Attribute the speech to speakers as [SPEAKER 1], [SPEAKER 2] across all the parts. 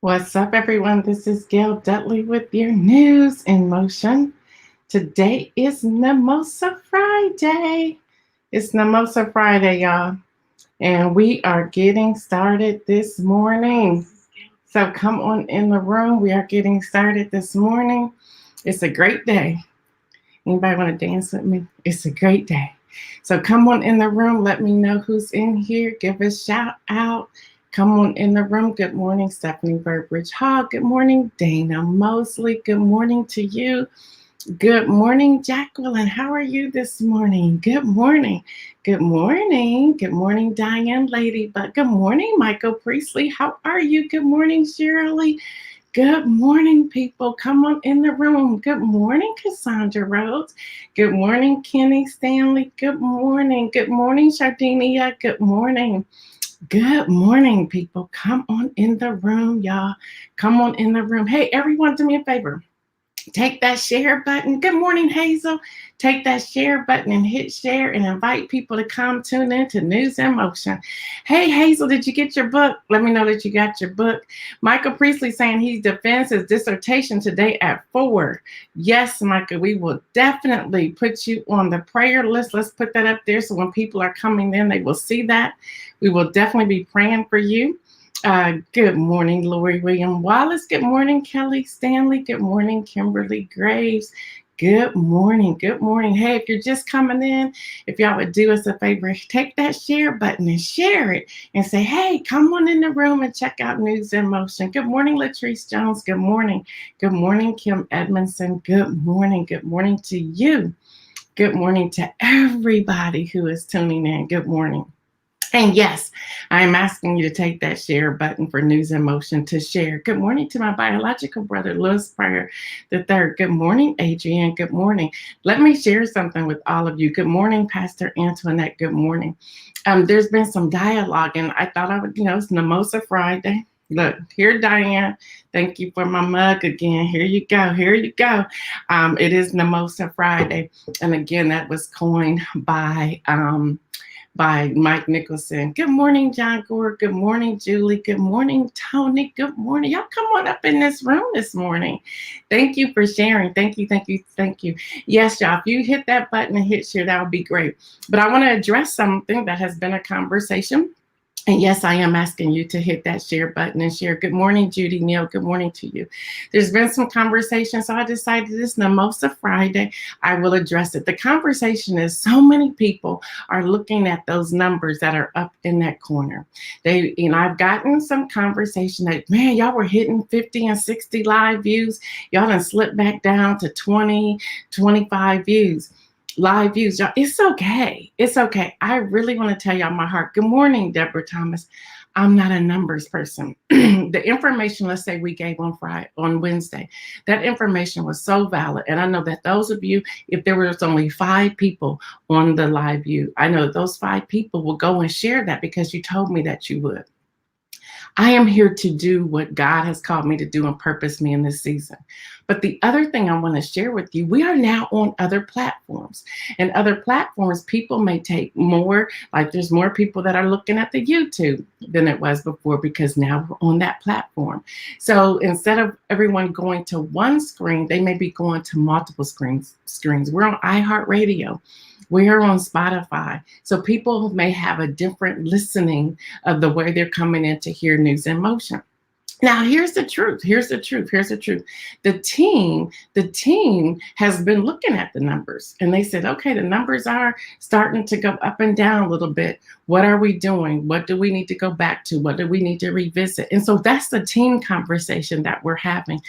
[SPEAKER 1] What's up, everyone? This is Gail Dudley with your news in motion. Today is Mimosa Friday. It's Mimosa Friday, y'all, and we are getting started this morning. So come on in the room. We are getting started this morning. It's a great day. Anybody want to dance with me? It's a great day. So come on in the room. Let me know who's in here. Give a shout out. Come on in the room. Good morning, Stephanie Burbridge Hall. Good morning, Dana Mosley. Good morning to you. Good morning, Jacqueline. How are you this morning? Good morning. Good morning. Good morning, Diane Ladybug. Good morning, Michael Priestley. How are you? Good morning, Shirley. Good morning, people. Come on in the room. Good morning, Cassandra Rhodes. Good morning, Kenny Stanley. Good morning. Good morning, Sardinia. Good morning. Good morning, people. Come on in the room, y'all. Come on in the room. Hey, everyone, do me a favor. Take that share button. Good morning, Hazel. Take that share button and hit share and invite people to come tune in to News in Motion. Hey, Hazel, did you get your book? Let me know that you got your book. Michael Priestley saying he defends his dissertation today at 4. Yes, Michael, we will definitely put you on the prayer list. Let's put that up there so when people are coming in, they will see that. We will definitely be praying for you. Good morning, Lori William Wallace. Good morning, Kelly Stanley. Good morning, Kimberly Graves. Good morning. Good morning. Hey, if you're just coming in, if y'all would do us a favor, take that share button and share it and say, hey, come on in the room and check out News in Motion. Good morning, Latrice Jones. Good morning. Good morning, Kim Edmondson. Good morning. Good morning to you. Good morning to everybody who is tuning in. Good morning. And yes, I am asking you to take that share button for News in Motion to share. Good morning to my biological brother, Louis Pryor III. Good morning, Adrienne. Good morning. Let me share something with all of you. Good morning, Pastor Antoinette. Good morning. There's been some dialogue, and I thought I would, it's Mimosa Friday. Look, here, Diane. Thank you for my mug again. Here you go. Here you go. It is Mimosa Friday. And again, that was coined by Mike Nicholson. Good morning, John Gore. Good morning, Julie. Good morning, Tony. Good morning. Y'all come on up in this room this morning. Thank you for sharing. Thank you, thank you, thank you. Yes, y'all, if you hit that button and hit share, that would be great. But I want to address something that has been a conversation. And yes, I am asking you to hit that share button and share. Good morning, Judy Neal. Good morning to you. There's been some conversation, so I decided this Mimosa Friday, I will address it. The conversation is so many people are looking at those numbers that are up in that corner. I've gotten some conversation that, man, y'all were hitting 50 and 60 live views. Y'all done slipped back down to 20, 25 views. Live views, y'all. It's okay. It's okay. I really want to tell y'all my heart. Good morning, Deborah Thomas. I'm not a numbers person. The information, let's say we gave on Wednesday, that information was so valid. And I know that those of you, if there was only 5 people on the live view, I know those 5 people will go and share that because you told me that you would. I am here to do what God has called me to do and purpose me in this season. But the other thing I want to share with you, we are now on other platforms. And other platforms, people may take more, like there's more people that are looking at the YouTube than it was before because now we're on that platform. So instead of everyone going to one screen, they may be going to multiple screens. We're on iHeartRadio. We're on Spotify. So people may have a different listening of the way they're coming in to hear News in Motion. Now, here's the truth. The team has been looking at the numbers and they said, okay, the numbers are starting to go up and down a little bit. What are we doing? What do we need to go back to? What do we need to revisit? And so that's the team conversation that we're having.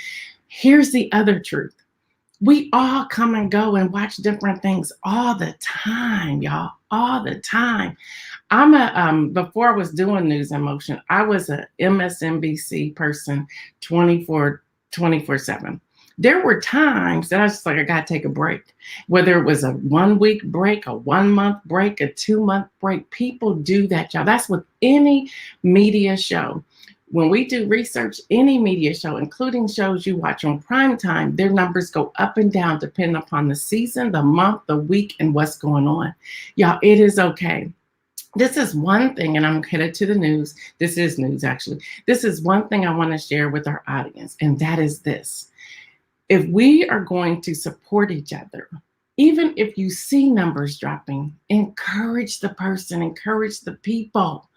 [SPEAKER 1] Here's the other truth. We all come and go and watch different things all the time, y'all, all the time. Before I was doing News in Motion, I was a MSNBC person 24/7. There were times that I was just like, I got to take a break, whether it was a 1-week break, a 1-month break, a 2-month break. People do that, y'all. That's with any media show. When we do research, any media show, including shows you watch on primetime, their numbers go up and down depending upon the season, the month, the week, and what's going on. Y'all, it is okay. This is one thing, and I'm headed to the news. This is news, actually. This is one thing I want to share with our audience, and that is this. If we are going to support each other, even if you see numbers dropping, encourage the person, encourage the people.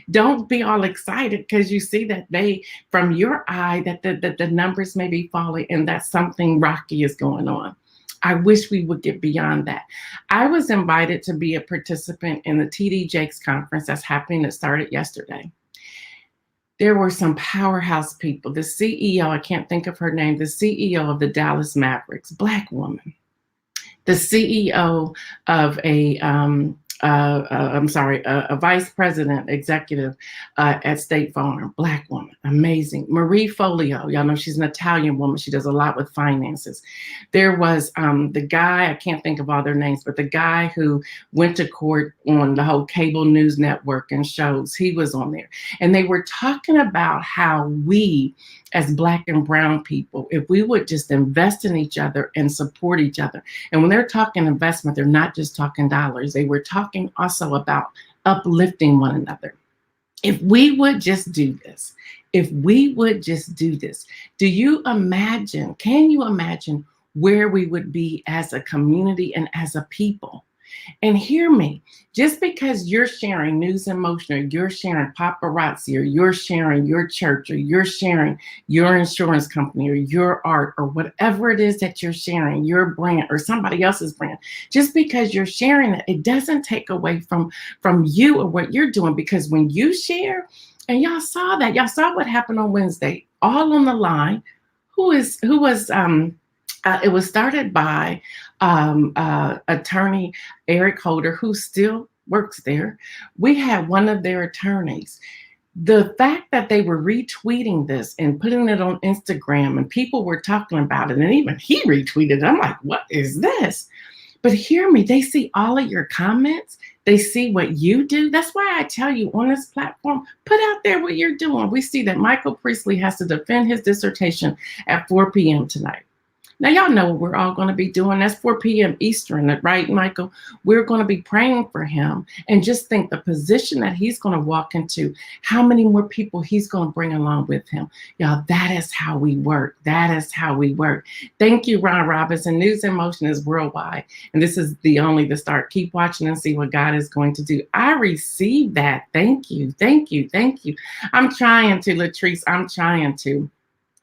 [SPEAKER 1] Don't be all excited because you see that they, from your eye, that the numbers may be falling and that something rocky is going on. I wish we would get beyond that. I was invited to be a participant in the TD Jakes conference that's happening that started yesterday. There were some powerhouse people. The CEO, I can't think of her name, the CEO of the Dallas Mavericks, Black woman. The CEO of a vice president executive at State Farm, Black woman, amazing. Marie Folio, y'all know she's an Italian woman. She does a lot with finances. There was the guy, I can't think of all their names, but the guy who went to court on the whole cable news network and shows, he was on there. And they were talking about how we, as Black and brown people, if we would just invest in each other and support each other. And when they're talking investment, they're not just talking dollars. They were talking also about uplifting one another. If we would just do this, do you imagine, can you imagine where we would be as a community and as a people? And hear me, just because you're sharing news and motion, or you're sharing paparazzi, or you're sharing your church, or you're sharing your insurance company, or your art, or whatever it is that you're sharing, your brand or somebody else's brand, just because you're sharing it doesn't take away from you or what you're doing. Because when you share, and y'all saw what happened on Wednesday, all on the line. It was started by attorney Eric Holder, who still works there. We had one of their attorneys. The fact that they were retweeting this and putting it on Instagram and people were talking about it, and even he retweeted it. I'm like, what is this? But hear me, they see all of your comments. They see what you do. That's why I tell you on this platform, put out there what you're doing. We see that Michael Priestley has to defend his dissertation at 4 p.m. tonight. Now, y'all know what we're all going to be doing. That's 4 p.m. Eastern, right, Michael? We're going to be praying for him. And just think the position that he's going to walk into, how many more people he's going to bring along with him. Y'all, that is how we work. That is how we work. Thank you, Ron Robinson. News in Motion is worldwide. And this is the only to start. Keep watching and see what God is going to do. I received that. Thank you. Thank you. Thank you. I'm trying to, Latrice. I'm trying to.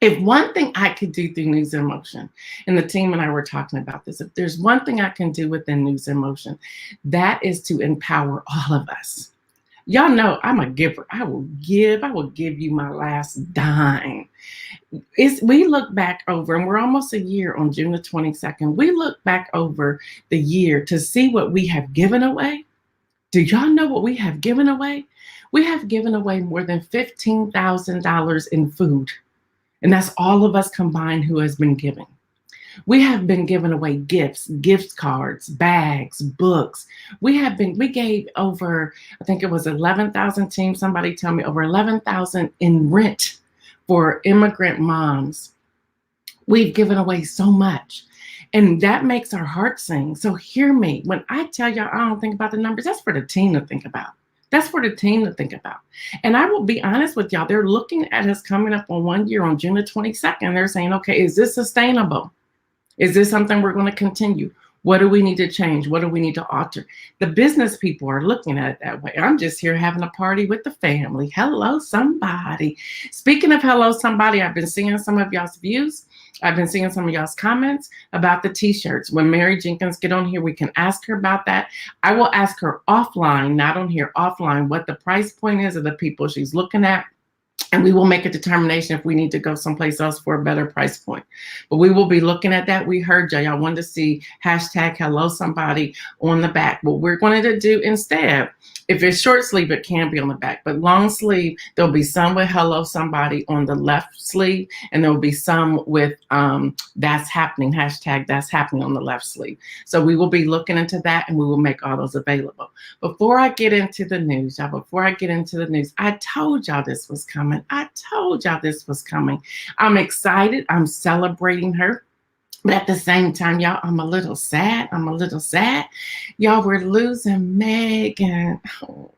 [SPEAKER 1] If one thing I could do through News in Motion, and the team and I were talking about this, if there's one thing I can do within News in Motion, that is to empower all of us. Y'all know I'm a giver. I will give you my last dime. We look back over, and we're almost a year on June the 22nd. We look back over the year to see what we have given away. Do y'all know what we have given away? We have given away more than $15,000 in food. And that's all of us combined who has been giving. We have been giving away gifts, gift cards, bags, books. We gave over, I think it was 11,000 teams. Somebody tell me over 11,000 in rent for immigrant moms. We've given away so much. And that makes our heart sing. So hear me. When I tell y'all I don't think about the numbers, that's for the team to think about. That's for the team to think about. And I will be honest with y'all, they're looking at us coming up on 1 year on June the 22nd. They're saying, okay, is this sustainable? Is this something we're going to continue? What do we need to change? What do we need to alter? The business people are looking at it that way. I'm just here having a party with the family. Hello, somebody. Speaking of hello, somebody, I've been seeing some of y'all's views. I've been seeing some of y'all's comments about the t-shirts. When Mary Jenkins get on here, we can ask her about that. I will ask her offline, not on here, offline, what the price point is of the people she's looking at. And we will make a determination if we need to go someplace else for a better price point. But we will be looking at that. We heard y'all wanted to see hashtag hello somebody on the back. What we're going to do instead, if it's short sleeve, it can be on the back. But long sleeve, there'll be some with hello somebody on the left sleeve. And there'll be some with that's happening, hashtag that's happening on the left sleeve. So we will be looking into that and we will make all those available. Before I get into the news, I told y'all this was coming. I'm excited. I'm celebrating her. But at the same time, y'all, I'm a little sad. Y'all, we're losing Megan. Oh,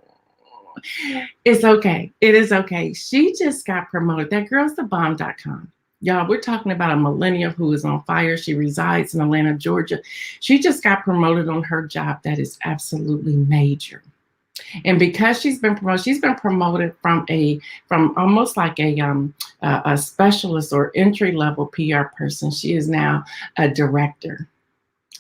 [SPEAKER 1] It's okay. It is okay. She just got promoted. That girl's the bomb.com. Y'all, we're talking about a millennial who is on fire. She resides in Atlanta, Georgia. She just got promoted on her job. That is absolutely major. And because she's been promoted from almost like a specialist or entry level PR person. She is now a director.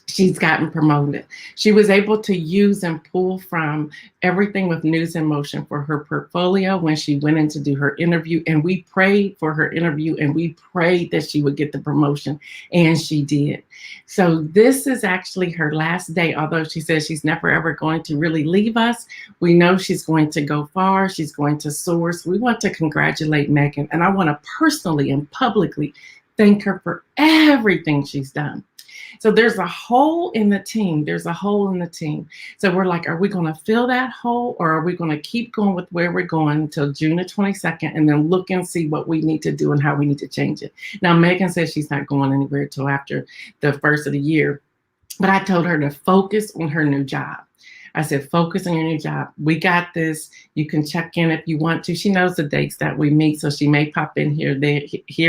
[SPEAKER 1] She's gotten promoted. She was able to use and pull from everything with News in Motion for her portfolio when she went in to do her interview. And we prayed for her interview and we prayed that she would get the promotion. And she did. So this is actually her last day, although she says she's never ever going to really leave us. We know she's going to go far. She's going to soar. So we want to congratulate Megan. And I want to personally and publicly thank her for everything she's done. So there's a hole in the team. There's a hole in the team. So we're like, are we going to fill that hole or are we going to keep going with where we're going until June the 22nd and then look and see what we need to do and how we need to change it? Now, Megan says she's not going anywhere until after the first of the year, but I told her to focus on her new job. I said, focus on your new job. We got this. You can check in if you want to. She knows the dates that we meet, so she may pop in here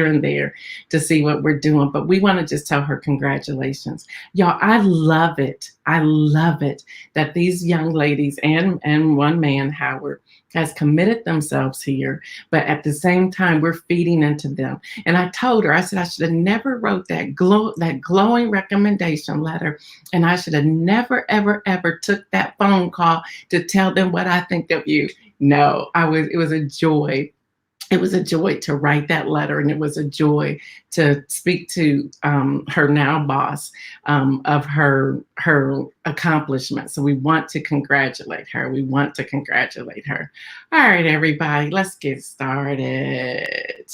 [SPEAKER 1] and there to see what we're doing. But we want to just tell her congratulations. Y'all, I love it. I love it that these young ladies and one man, Howard, has committed themselves here, but at the same time, we're feeding into them. And I told her, I said, I should have never wrote that glowing recommendation letter. And I should have never, ever, ever took that phone call to tell them what I think of you. No, it was a joy. It was a joy to write that letter, and it was a joy to speak to her now boss of her accomplishments. So we want to congratulate her. We want to congratulate her. All right, everybody, let's get started.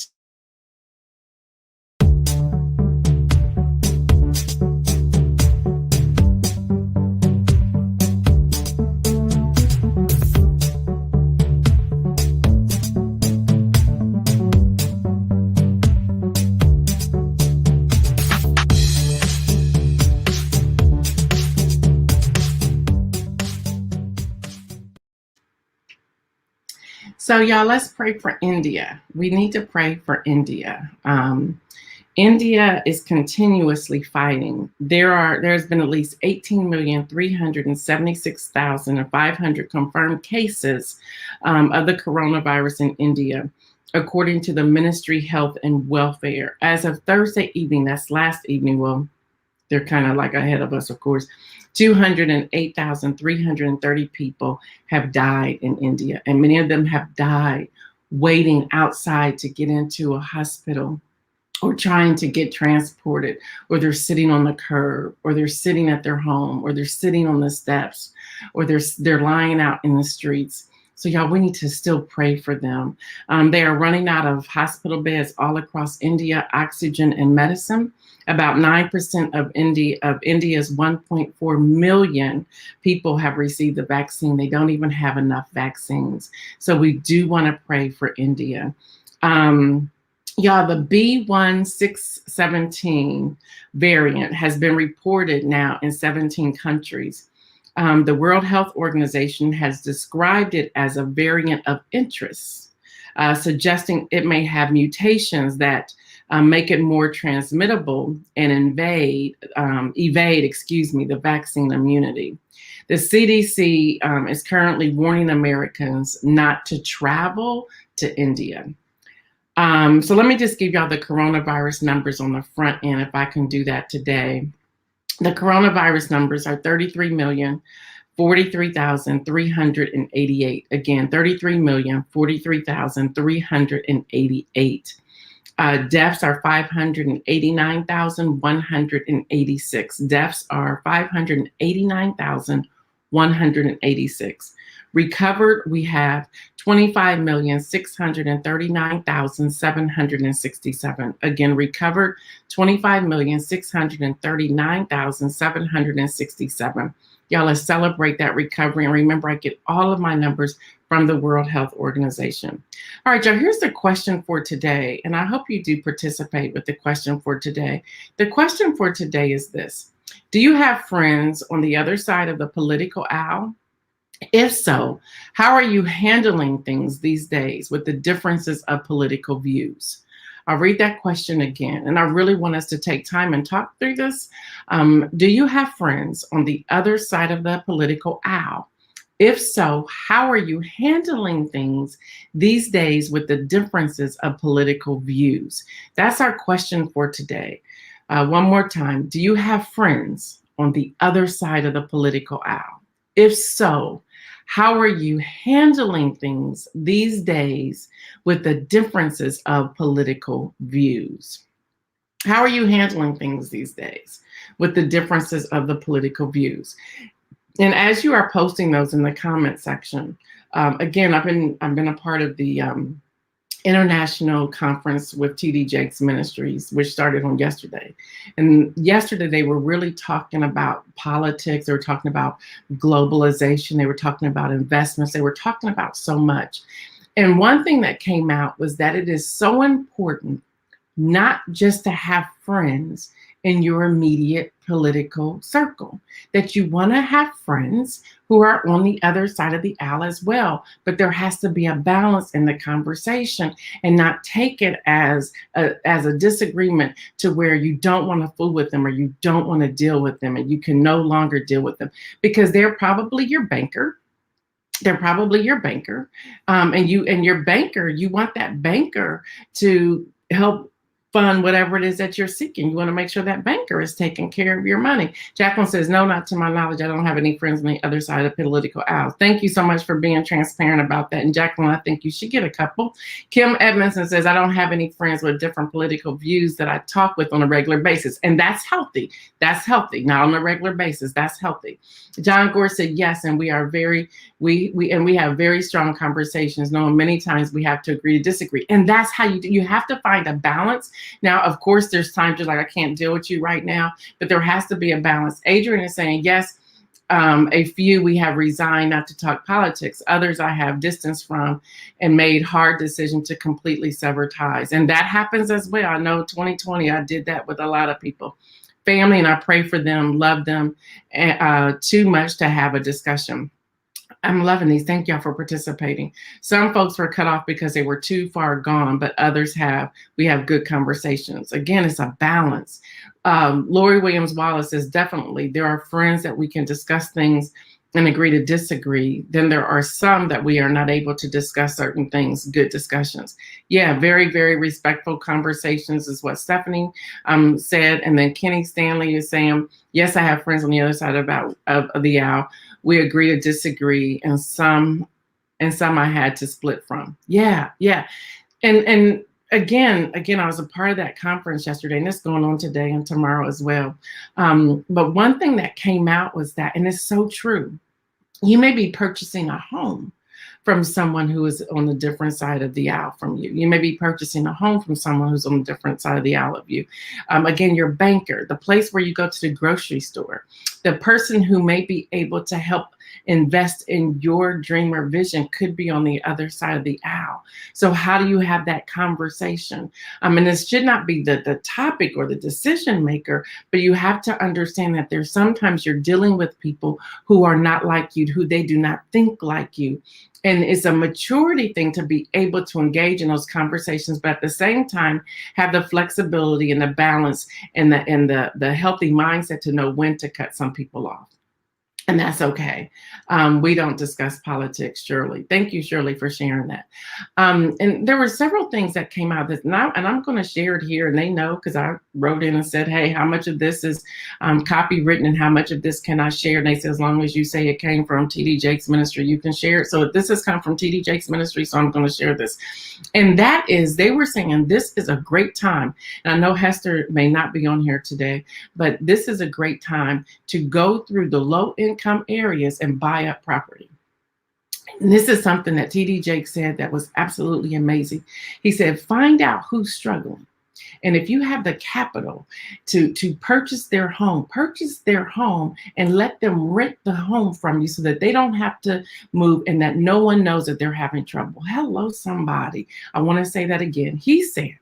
[SPEAKER 1] So y'all, let's pray for India. We need to pray for India. India is continuously fighting. There's been at least 18,376,500 confirmed cases of the coronavirus in India, according to the Ministry of Health and Welfare. As of Thursday evening, that's last evening, well, they're kind of like ahead of us, of course, 208,330 people have died in India, and many of them have died waiting outside to get into a hospital or trying to get transported, or they're sitting on the curb, or they're sitting at their home, or they're sitting on the steps, or they're lying out in the streets. So y'all, we need to still pray for them. They are running out of hospital beds all across India, oxygen and medicine. About 9% of India's 1.4 million people have received the vaccine. They don't even have enough vaccines. So we do want to pray for India. Y'all, the B.1.617 variant has been reported now in 17 countries. The World Health Organization has described it as a variant of interest, suggesting it may have mutations that make it more transmittable and evade the vaccine immunity. The CDC is currently warning Americans not to travel to India. So let me just give y'all the coronavirus numbers on the front end, if I can do that today. The coronavirus numbers are 33,043,388. Again, 33,043,388. Deaths are 589,186. Deaths are 589,186. Recovered, we have 25,639,767. Again, recovered 25,639,767. Y'all, let's celebrate that recovery. And remember, I get all of my numbers from the World Health Organization. All right, y'all, here's the question for today. And I hope you do participate with the question for today. The question for today is this: do you have friends on the other side of the political aisle? If so, how are you handling things these days with the differences of political views? I'll read that question again, and I really want us to take time and talk through this. Do you have friends on the other side of the political aisle? If so, how are you handling things these days with the differences of political views? That's our question for today. One more time. Do you have friends on the other side of the political aisle? If so, how are you handling things these days with the differences of political views? How are you handling things these days with the differences of the political views? And as you are posting those in the comment section, again, I've been a part of the international conference with TD Jakes Ministries, which started on yesterday. And yesterday they were really talking about politics. They were talking about globalization. They were talking about investments. They were talking about so much. And one thing that came out was that it is so important not just to have friends in your immediate political circle, that you want to have friends who are on the other side of the aisle as well. But there has to be a balance in the conversation and not take it as a disagreement to where you don't want to fool with them or you don't want to deal with them and you can no longer deal with them because they're probably your banker. They're probably your banker. And your banker, you want that banker to help fund whatever it is that you're seeking. You want to make sure that banker is taking care of your money. Jacqueline says, no, not to my knowledge. I don't have any friends on the other side of the political aisle. Thank you so much for being transparent about that. And Jacqueline, I think you should get a couple. Kim Edmondson says, I don't have any friends with different political views that I talk with on a regular basis. And that's healthy. That's healthy. Not on a regular basis. That's healthy. John Gore said, yes. And we are we have very strong conversations, knowing many times we have to agree to disagree. And that's how you have to find a balance. Now, of course, there's times you're like, I can't deal with you right now, but there has to be a balance. Adrian is saying, yes, a few we have resigned not to talk politics. Others I have distanced from and made hard decisions to completely sever ties. And that happens as well. I know 2020, I did that with a lot of people. Family, and I pray for them, love them too much to have a discussion. I'm loving these. Thank y'all for participating. Some folks were cut off because they were too far gone, but others we have good conversations. Again, it's a balance. Lori Williams Wallace says, definitely, there are friends that we can discuss things and agree to disagree. Then there are some that we are not able to discuss certain things, good discussions. Yeah, very, very respectful conversations is what Stephanie said. And then Kenny Stanley is saying, yes, I have friends on the other side of the aisle. We agree to disagree, and some I had to split from. Yeah. And again, I was a part of that conference yesterday, and it's going on today and tomorrow as well. But one thing that came out was that, and it's so true, you may be purchasing a home from someone who is on the different side of the aisle from you. You may be purchasing a home from someone who's on the different side of the aisle of you. Again, your banker, the place where you go to the grocery store, the person who may be able to help invest in your dream or vision could be on the other side of the aisle. So how do you have that conversation? And this should not be the topic or the decision maker, but you have to understand that there's sometimes you're dealing with people who are not like you, who they do not think like you. And it's a maturity thing to be able to engage in those conversations, but at the same time, have the flexibility and the balance and the healthy mindset to know when to cut some people off. And that's okay. We don't discuss politics, Shirley. Thank you, Shirley, for sharing that. And there were several things that came out of this, and I'm going to share it here, and they know because I wrote in and said, hey, how much of this is copywritten and how much of this can I share? And they said, as long as you say it came from TD Jakes Ministry, you can share it. So this has come from TD Jakes Ministry, so I'm going to share this. And that is, they were saying this is a great time. And I know Hester may not be on here today, but this is a great time to go through the low-income areas and buy up property. And this is something that TD Jakes said that was absolutely amazing. He said, find out who's struggling. And if you have the capital to purchase their home and let them rent the home from you so that they don't have to move and that no one knows that they're having trouble. Hello, somebody. I want to say that again. He said,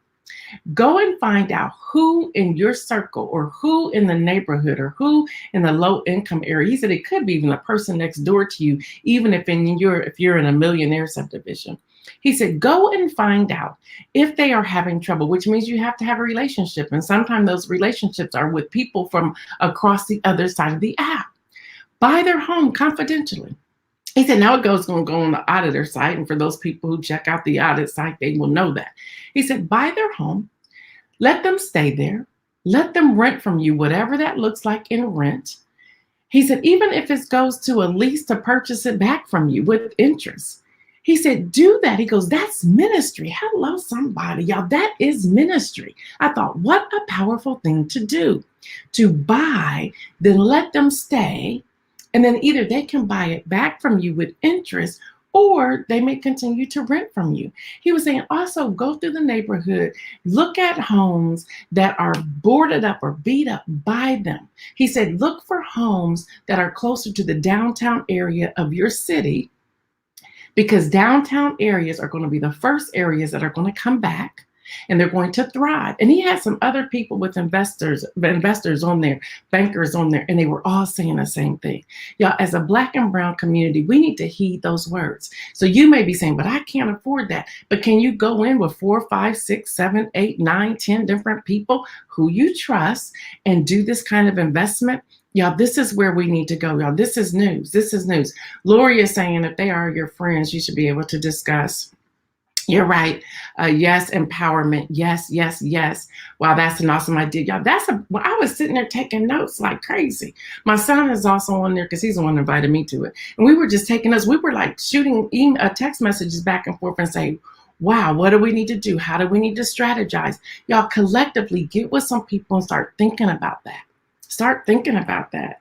[SPEAKER 1] Go and find out who in your circle or who in the neighborhood or who in the low income area. He said it could be even the person next door to you, even if you're in a millionaire subdivision. He said, go and find out if they are having trouble, which means you have to have a relationship. And sometimes those relationships are with people from across the other side of the app. Buy their home confidentially. He said, now it going to go on the auditor site. And for those people who check out the audit site, they will know that. He said, buy their home, let them stay there, let them rent from you, whatever that looks like in rent. He said, even if it goes to a lease to purchase it back from you with interest. He said, do that. He goes, that's ministry. Hello, somebody. Y'all, that is ministry. I thought, what a powerful thing to do. To buy, then let them stay. And then either they can buy it back from you with interest, or they may continue to rent from you. He was saying also go through the neighborhood, look at homes that are boarded up or beat up, buy them. He said, look for homes that are closer to the downtown area of your city, because downtown areas are going to be the first areas that are going to come back. And they're going to thrive. And he had some other people with investors on there, bankers on there, and they were all saying the same thing. Y'all, as a Black and brown community, we need to heed those words. So you may be saying, but I can't afford that. But can you go in with 4, 5, 6, 7, 8, 9, 10 different people who you trust and do this kind of investment? Y'all, this is where we need to go. Y'all, this is news. This is news. Lori is saying if they are your friends, you should be able to discuss. You're right. Yes, empowerment. Yes, yes, yes. Wow, that's an awesome idea. Y'all, well, I was sitting there taking notes like crazy. My son is also on there because he's the one that invited me to it. And we were just taking notes. We were like shooting text messages back and forth and saying, wow, what do we need to do? How do we need to strategize? Y'all collectively get with some people and start thinking about that. Start thinking about that.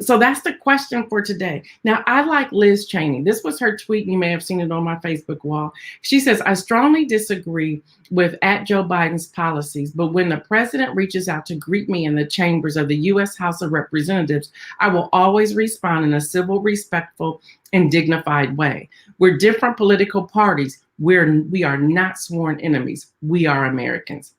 [SPEAKER 1] So that's the question for today. Now, I like Liz Cheney. This was her tweet. You may have seen it on my Facebook wall. She says, I strongly disagree with Joe Biden's policies, but when the president reaches out to greet me in the chambers of the U.S. House of Representatives, I will always respond in a civil, respectful, and dignified way. We're different political parties. We are not sworn enemies. We are Americans.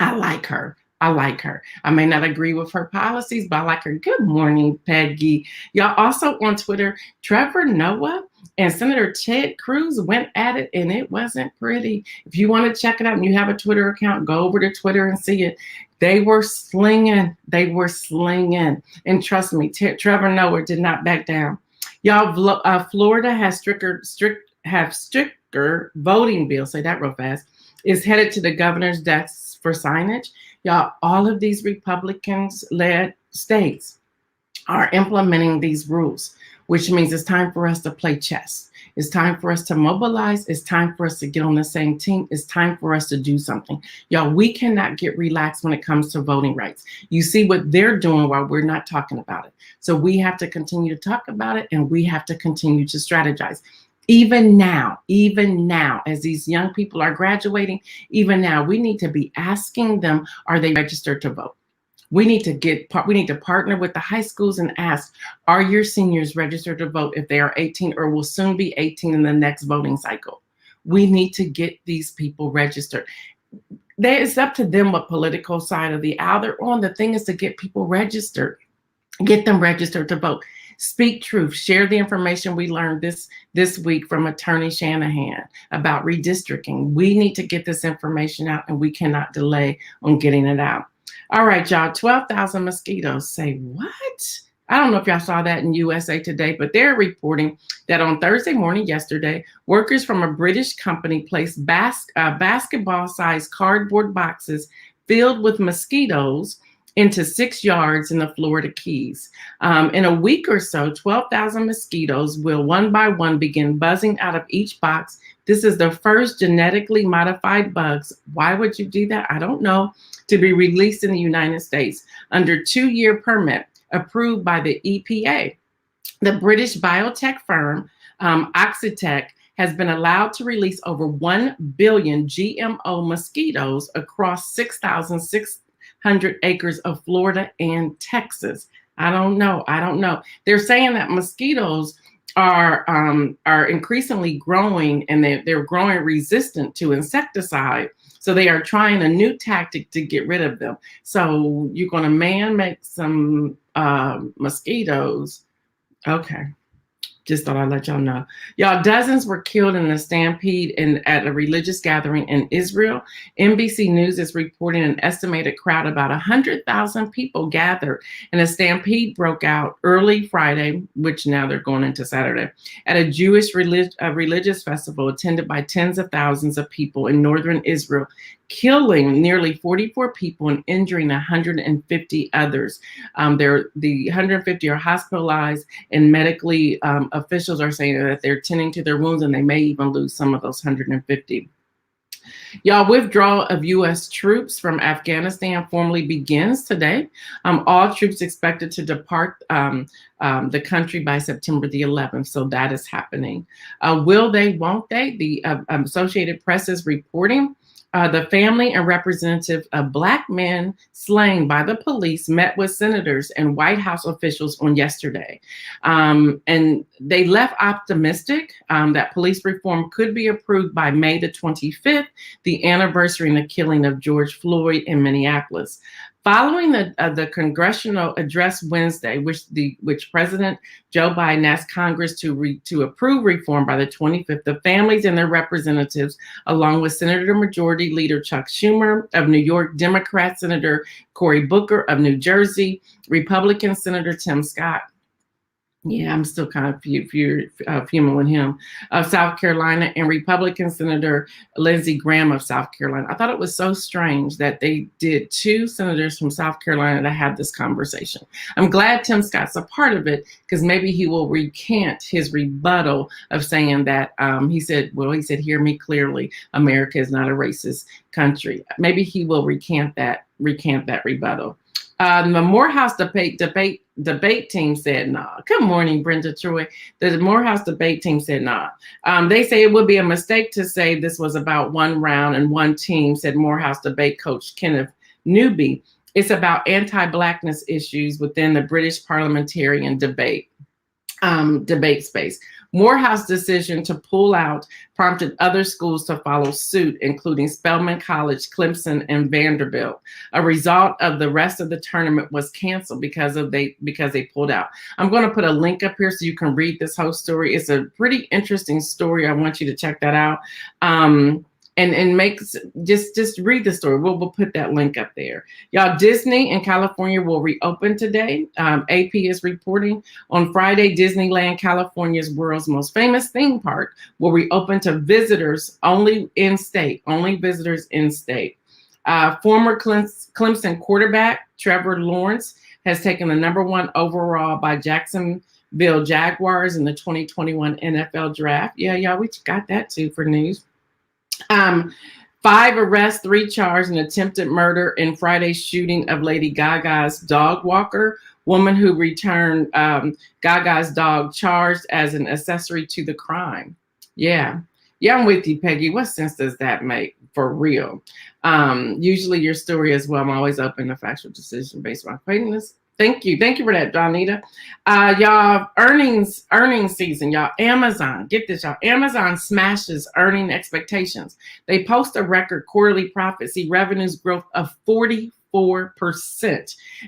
[SPEAKER 1] I like her. I like her. I may not agree with her policies, but I like her. Good morning, Peggy. Y'all, also on Twitter, Trevor Noah and Senator Ted Cruz went at it, and it wasn't pretty. If you want to check it out and you have a Twitter account, go over to Twitter and see it. They were slinging. They were slinging. And trust me, Trevor Noah did not back down. Y'all, Florida has stricter voting bill. Say that real fast. Is headed to the governor's desk for signage. Y'all, all of these Republicans-led states are implementing these rules, which means it's time for us to play chess. It's time for us to mobilize. It's time for us to get on the same team. It's time for us to do something. Y'all, we cannot get relaxed when it comes to voting rights. You see what they're doing while we're not talking about it. So we have to continue to talk about it, and we have to continue to strategize. Even now, as these young people are graduating, even now, we need to be asking them, are they registered to vote? We need to partner with the high schools and ask, are your seniors registered to vote if they are 18 or will soon be 18 in the next voting cycle? We need to get these people registered. It's up to them what political side of the aisle they're on. The thing is to get people registered, get them registered to vote. Speak truth. Share the information we learned this week from Attorney Shanahan about redistricting. We need to get this information out, and we cannot delay on getting it out. All right, y'all, 12,000 mosquitoes. Say what? I don't know if y'all saw that in USA Today, but they're reporting that on Thursday morning yesterday, workers from a British company placed basketball-sized cardboard boxes filled with mosquitoes into 6 yards in the Florida Keys. In a week or so, 12,000 mosquitoes will one by one begin buzzing out of each box. This is the first genetically modified bugs. Why would you do that? I don't know. To be released in the United States under 2-year permit approved by the EPA. The British biotech firm Oxitec has been allowed to release over 1 billion GMO mosquitoes across 6,600 acres of Florida and Texas. I don't know. They're saying that mosquitoes are increasingly growing, and they're growing resistant to insecticide, So they are trying a new tactic to get rid of them. So you're going to make some mosquitoes. Okay. Just thought I'd let y'all know. Y'all, dozens were killed in a stampede at a religious gathering in Israel. NBC News is reporting an estimated crowd about 100,000 people gathered, and a stampede broke out early Friday, which now they're going into Saturday, at a Jewish religious festival attended by tens of thousands of people in northern Israel, killing nearly 44 people and injuring 150 others. The 150 are hospitalized, and medically officials are saying that they're tending to their wounds, and they may even lose some of those 150. Y'all, withdrawal of U.S. troops from Afghanistan formally begins today. All troops expected to depart the country by September the 11th. So that is happening. Will they, won't they? The Associated Press is reporting the family and representative of Black men slain by the police met with senators and White House officials on yesterday. And they left optimistic that police reform could be approved by May the 25th, the anniversary in the killing of George Floyd in Minneapolis. Following the congressional address Wednesday, which President Joe Biden asked Congress to approve reform by the 25th, the families and their representatives, along with Senator Majority Leader Chuck Schumer of New York, Democrat Senator Cory Booker of New Jersey, Republican Senator Tim Scott. Yeah, I'm still kind of fuming with him, of South Carolina, and Republican Senator Lindsey Graham of South Carolina. I thought it was so strange that they did two senators from South Carolina to have this conversation. I'm glad Tim Scott's a part of it, because maybe he will recant his rebuttal of saying that he said, hear me clearly, America is not a racist country. Maybe he will recant that rebuttal. The Morehouse debate team said nah. Good morning, Brenda Troy. The Morehouse debate team said nah. They say it would be a mistake to say this was about one round and one team, said Morehouse debate coach Kenneth Newby. It's about anti-Blackness issues within the British parliamentarian debate space. Morehouse decision to pull out prompted other schools to follow suit, including Spelman College, Clemson, and Vanderbilt. A result of the rest of the tournament was canceled because they pulled out. I'm going to put a link up here so you can read this whole story. It's a pretty interesting story. I want you to check that out. And just read the story. We'll put that link up there. Y'all, Disney in California will reopen today. AP is reporting on Friday, Disneyland, California's world's most famous theme park, will reopen to visitors only in-state, visitors in-state. Former Clemson quarterback Trevor Lawrence has taken the #1 overall by Jacksonville Jaguars in the 2021 NFL draft. Yeah, y'all, we got that too for news. 5 arrests, 3 charged in attempted murder in Friday's shooting of Lady Gaga's dog walker. Woman who returned Gaga's dog charged as an accessory to the crime. Yeah, I'm with you, Peggy. What sense does that make? For real. Usually your story as well. I'm always open to factual decision based on acquaintance. Thank you for that, Donita. Y'all, earnings season, y'all. Amazon, get this, y'all. Amazon smashes earning expectations. They post a record quarterly profit, see revenues growth of 44%,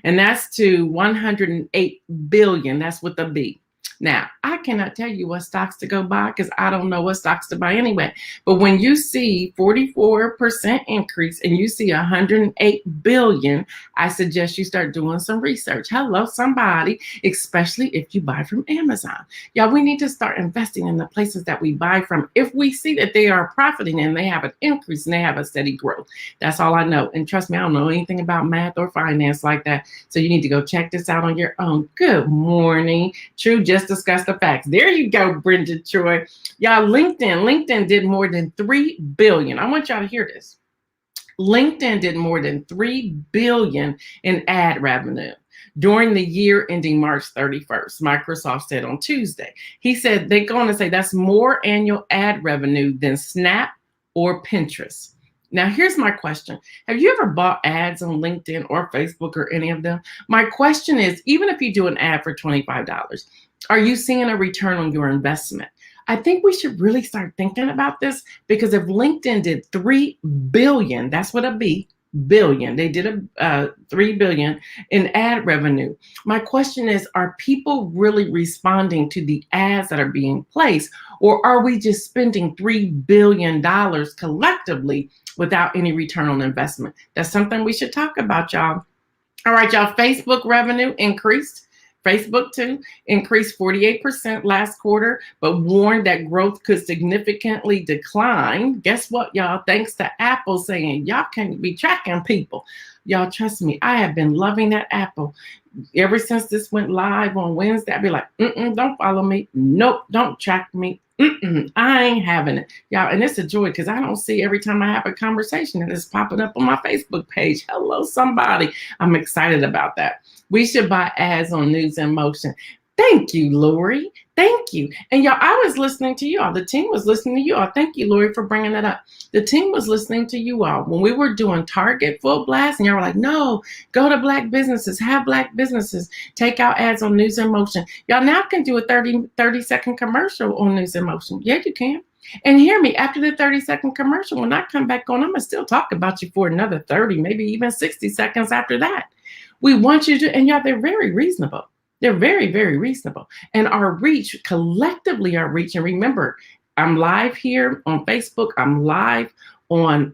[SPEAKER 1] and that's to $108 billion. That's with a B. Now, I cannot tell you what stocks to go buy because I don't know what stocks to buy anyway. But when you see 44% increase and you see $108 billion, I suggest you start doing some research. Hello, somebody, especially if you buy from Amazon. Y'all, we need to start investing in the places that we buy from. If we see that they are profiting and they have an increase and they have a steady growth, that's all I know. And trust me, I don't know anything about math or finance like that. So you need to go check this out on your own. Good morning. True, just discuss the facts. There you go, Brenda Troy. Y'all, LinkedIn did more than $3 billion. I want y'all to hear this. LinkedIn did more than $3 billion in ad revenue during the year ending March 31st, Microsoft said on Tuesday. He said they're going to say that's more annual ad revenue than Snap or Pinterest. Now, here's my question. Have you ever bought ads on LinkedIn or Facebook or any of them? My question is, even if you do an ad for $25, are you seeing a return on your investment? I think we should really start thinking about this, because if LinkedIn did 3 billion, that's what a B billion, they did a 3 billion in ad revenue. My question is, are people really responding to the ads that are being placed, or are we just spending $3 billion collectively without any return on investment? That's something we should talk about, y'all. All right, y'all. Facebook revenue increased. Facebook too increased 48% last quarter, but warned that growth could significantly decline. Guess what, y'all? Thanks to Apple saying y'all can't be tracking people. Y'all, trust me, I have been loving that Apple. Ever since this went live on Wednesday, I'd be like, don't follow me. Nope, don't track me. I ain't having it. Y'all, and it's a joy because I don't see every time I have a conversation and it's popping up on my Facebook page. Hello, somebody. I'm excited about that. We should buy ads on News in Motion. Thank you, Lori. Thank you. And y'all, I was listening to you all. The team was listening to you all. Thank you, Lori, for bringing that up. The team was listening to you all. When we were doing Target Full Blast, and y'all were like, no, go to Black businesses, have Black businesses, take out ads on News in Motion. Y'all now can do a 30-second commercial on News in Motion. Yeah, you can. And hear me, after the 30-second commercial, when I come back on, I'm going to still talk about you for another 30, maybe even 60 seconds after that. We want you to, and y'all, they're very reasonable. They're very, very reasonable. And our reach, collectively our reach, and remember, I'm live here on Facebook, I'm live on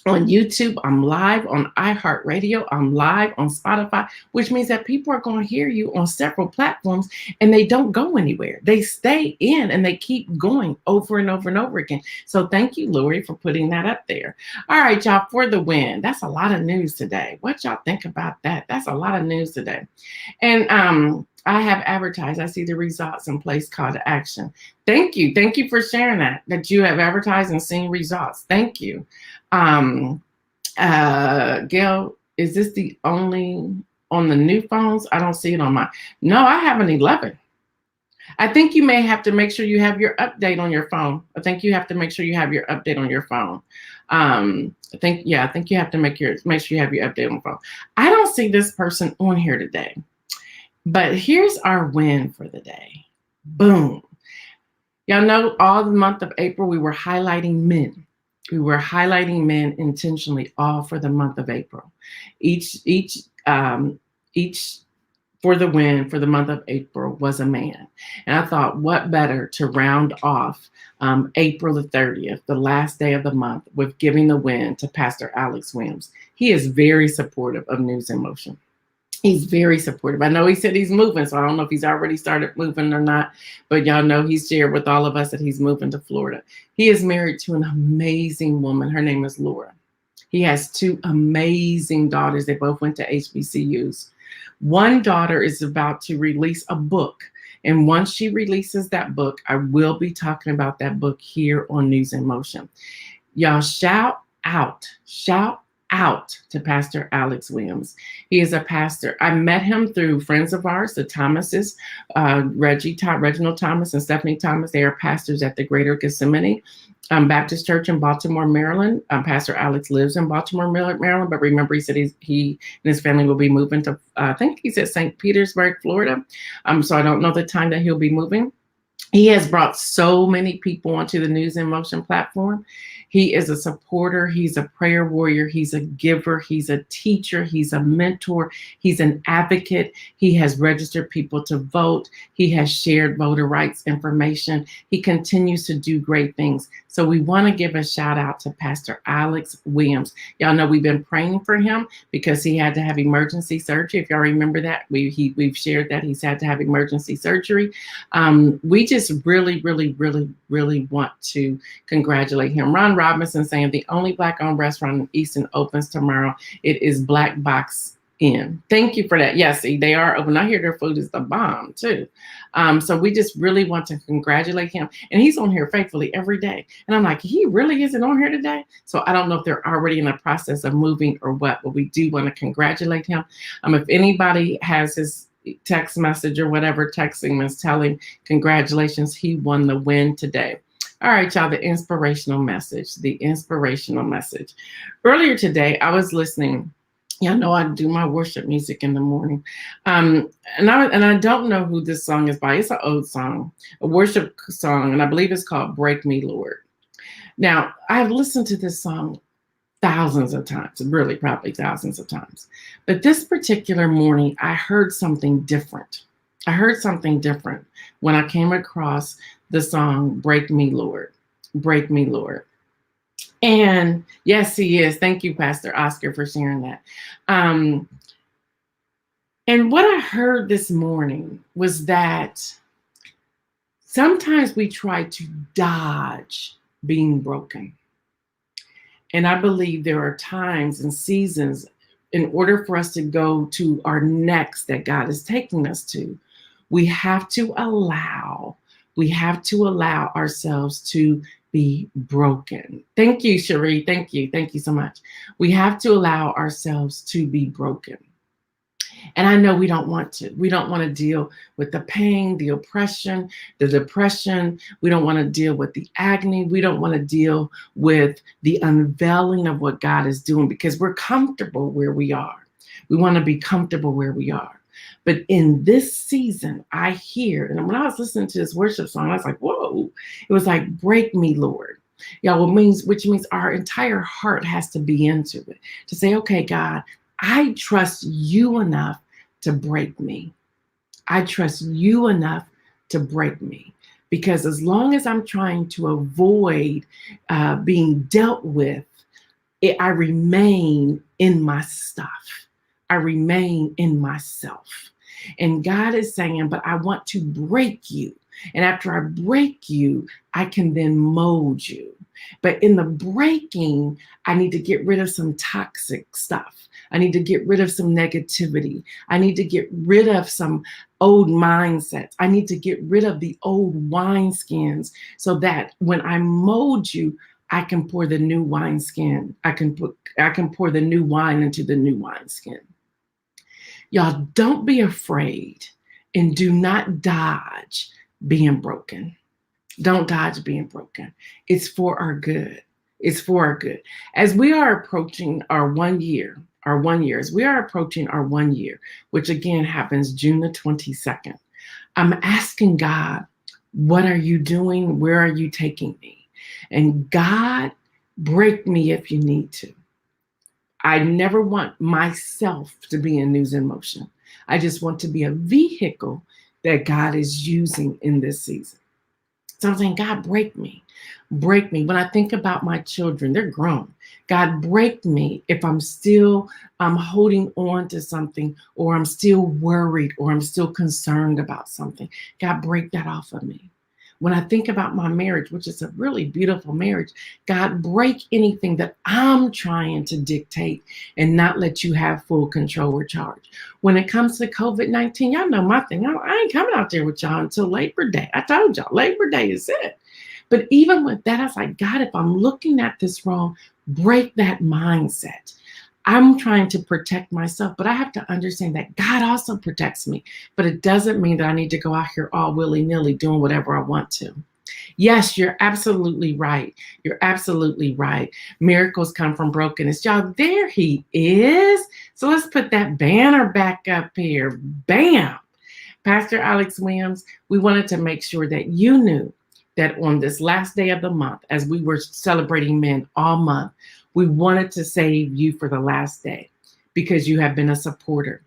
[SPEAKER 1] YouTube, I'm live on iHeartRadio, I'm live on Spotify, which means that people are going to hear you on several platforms and they don't go anywhere. They stay in and they keep going over and over and over again. So thank you, Lori, for putting that up there. All right, y'all, for the win. That's a lot of news today. What y'all think about that? That's a lot of news today. And I have advertised. I see the results and place call to action. Thank you. Thank you for sharing that you have advertised and seen results. Thank you. Gail, is this the only on the new phones? I don't see it on my. No, I have an 11. I think you may have to make sure you have your update on your phone. I think you have to make sure you have your update on your phone. I think you have to make sure you have your update on the phone. I don't see this person on here today. But here's our win for the day. Boom. Y'all know all the month of April, we were highlighting men. We were highlighting men intentionally all for the month of April. Each for the win for the month of April was a man. And I thought, what better to round off April the 30th, the last day of the month, with giving the win to Pastor Alex Williams. He is very supportive of News in Motion. He's very supportive. I know he said he's moving, so I don't know if he's already started moving or not, but y'all know he's shared with all of us that he's moving to Florida. He is married to an amazing woman. Her name is Laura. He has 2 amazing daughters. They both went to HBCUs. One daughter is about to release a book, and once she releases that book, I will be talking about that book here on News in Motion. Y'all shout out to Pastor Alex Williams. He is a pastor. I met him through friends of ours, the Thomases, Reginald Thomas and Stephanie Thomas. They are pastors at the Greater Gethsemane Baptist Church in Baltimore, Maryland. Pastor Alex lives in Baltimore, Maryland, but remember he said he and his family will be moving to, I think he said St. Petersburg, Florida. So I don't know the time that he'll be moving. He has brought so many people onto the News in Motion platform. He is a supporter. He's a prayer warrior. He's a giver. He's a teacher. He's a mentor. He's an advocate. He has registered people to vote. He has shared voter rights information. He continues to do great things. So we want to give a shout out to Pastor Alex Williams. Y'all know we've been praying for him because he had to have emergency surgery. If y'all remember that, we've shared that he's had to have emergency surgery. We just really want to congratulate him. Ron Robinson saying the only Black-owned restaurant in Easton opens tomorrow. It is Black Box Inn. Thank you for that. Yes, they are open. I hear their food is the bomb too. So we just really want to congratulate him. And he's on here faithfully every day. And I'm like, he really isn't on here today. So I don't know if they're already in the process of moving or what, but we do want to congratulate him. If anybody has his text message or whatever, texting us, tell him congratulations, he won the win today. All right, y'all, the inspirational message. Earlier today, I was listening Y'all know I do my worship music in the morning. And I don't know who this song is by. It's an old song, a worship song, and I believe it's called Break Me, Lord. Now, I've listened to this song thousands of times, really probably thousands of times. But this particular morning, I heard something different. I heard something different when I came across the song Break Me, Lord. Break Me, Lord. And yes, he is. Thank you, Pastor Oscar, for sharing that. Um, and what I heard this morning was that sometimes we try to dodge being broken. And I believe there are times and seasons in order for us to go to our next that God is taking us to, we have to allow ourselves to be broken. Thank you, Cherie. Thank you. Thank you so much. We have to allow ourselves to be broken. And I know we don't want to. We don't want to deal with the pain, the oppression, the depression. We don't want to deal with the agony. We don't want to deal with the unveiling of what God is doing because we're comfortable where we are. We want to be comfortable where we are. But in this season, I hear, and when I was listening to this worship song, I was like, whoa, it was like, break me, Lord. Y'all, which means our entire heart has to be into it to say, okay, God, I trust you enough to break me. I trust you enough to break me. Because as long as I'm trying to avoid being dealt with, I remain in my stuff. I remain in myself. And God is saying, but I want to break you. And after I break you, I can then mold you. But in the breaking, I need to get rid of some toxic stuff. I need to get rid of some negativity. I need to get rid of some old mindsets. I need to get rid of the old wineskins so that when I mold you, I can pour the new wineskin. I can pour the new wine into the new wineskin. Y'all, don't be afraid and do not dodge being broken. Don't dodge being broken. It's for our good. It's for our good. As we are approaching our 1 year, as we are approaching our 1 year, which again happens June the 22nd, I'm asking God, what are you doing? Where are you taking me? And God, break me if you need to. I never want myself to be in news in motion. I just want to be a vehicle that God is using in this season. So I'm saying, God, break me. Break me. When I think about my children, they're grown. God, break me if I'm still holding on to something, or I'm still worried, or I'm still concerned about something. God, break that off of me. When I think about my marriage, which is a really beautiful marriage, God, break anything that I'm trying to dictate and not let you have full control or charge. When it comes to COVID-19, y'all know my thing. I ain't coming out there with y'all until Labor Day. I told y'all, Labor Day is it. But even with that, I was like, God, if I'm looking at this wrong, break that mindset. I'm trying to protect myself, but I have to understand that God also protects me. But it doesn't mean that I need to go out here all willy-nilly doing whatever I want to. Yes, you're absolutely right. You're absolutely right. Miracles come from brokenness. Y'all, there he is. So let's put that banner back up here. Bam. Pastor Alex Williams, we wanted to make sure that you knew that on this last day of the month, as we were celebrating men all month, we wanted to save you for the last day because you have been a supporter.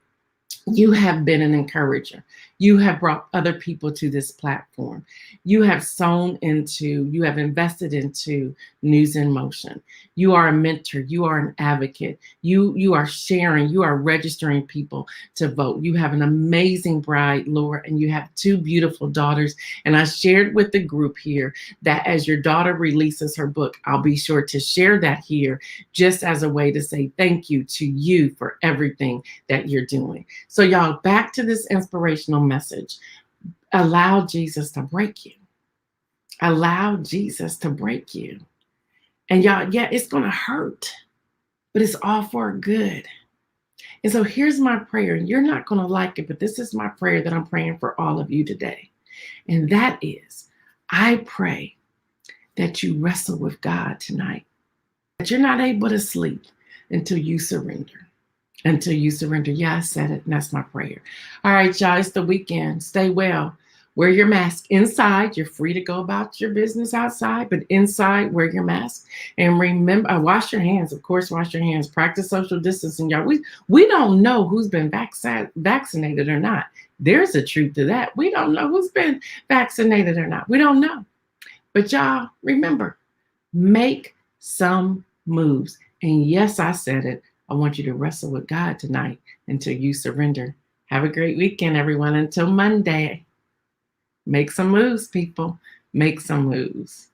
[SPEAKER 1] You have been an encourager. You have brought other people to this platform. You have you have invested into News in Motion. You are a mentor. You are an advocate. You are sharing. You are registering people to vote. You have an amazing bride, Laura, and you have 2 beautiful daughters. And I shared with the group here that as your daughter releases her book, I'll be sure to share that here just as a way to say thank you to you for everything that you're doing. So y'all, back to this inspirational message. Allow Jesus to break you. Allow Jesus to break you. And y'all, yeah, it's going to hurt, but it's all for good. And so here's my prayer. And you're not going to like it, but this is my prayer that I'm praying for all of you today. And that is, I pray that you wrestle with God tonight, that you're not able to sleep until you surrender. until you surrender. Yeah, I said it, and that's my prayer. All right, y'all, it's the weekend. Stay well. Wear your mask inside. You're free to go about your business outside, but inside, wear your mask. And remember, wash your hands. Of course, wash your hands. Practice social distancing, y'all. We don't know who's been vaccinated or not. There's a truth to that. We don't know who's been vaccinated or not. We don't know. But y'all, remember, make some moves. And yes, I said it. I want you to wrestle with God tonight until you surrender. Have a great weekend, everyone. Until Monday, make some moves, people. Make some moves.